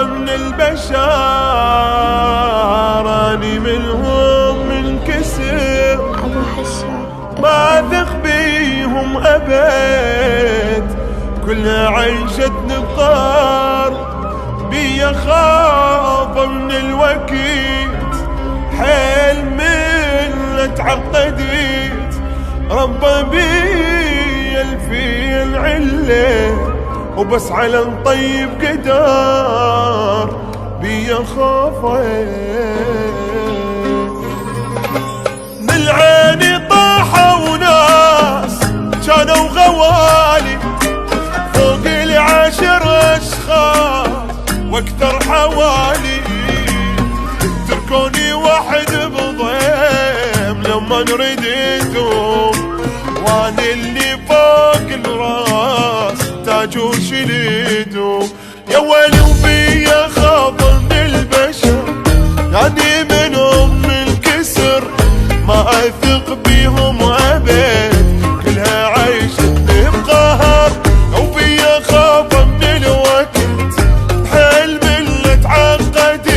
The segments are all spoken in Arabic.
من البشر اني منهم منكسر، ما اثق بيهم ابد، كلها عيشة نقار، بي خاف من الوقت، حيل من تعقدت، ربى بي الفيل عله، وبس على الطيب قدار، بي خافت من عيني طاحوا ناس كانوا غوالي، فوق 10 أشخاص واكثر حوالي، تركوني وحد بضيم لما رديتهم، وانا اللي فوق الراس تاج وشليتهم، يا ويلي وبي خاف من البشر يعني منهم منكسر، ما اثق بيهم ابد، كلها عيشتني بقهر، وبي خاف من الوقت، حيل من اللي تعقدت،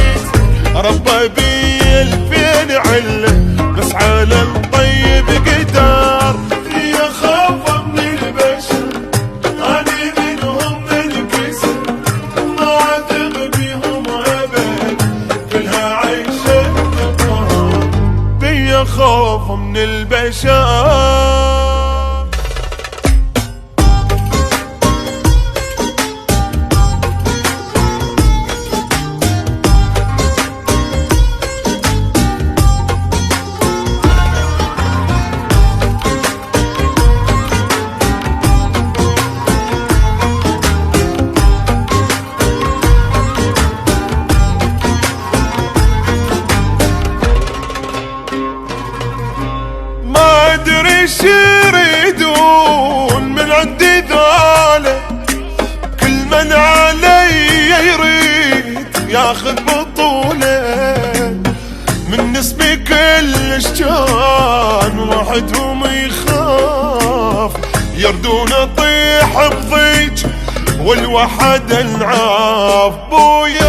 ربى بي الفين عله، بس على الطيب قدار، بي خاف من البشر اني منهم منكسر، ما اثق بيهم ابد، كلها عيشتني بقهر، بي خاف من البشر. ما ادري ايش يريدون من عندي ذولا، كل من علي يريد ياخذ بطولة، من اسمي كلش كان وحدهم يخاف، يردون اطيح بضيج والوحد انعاف، بويا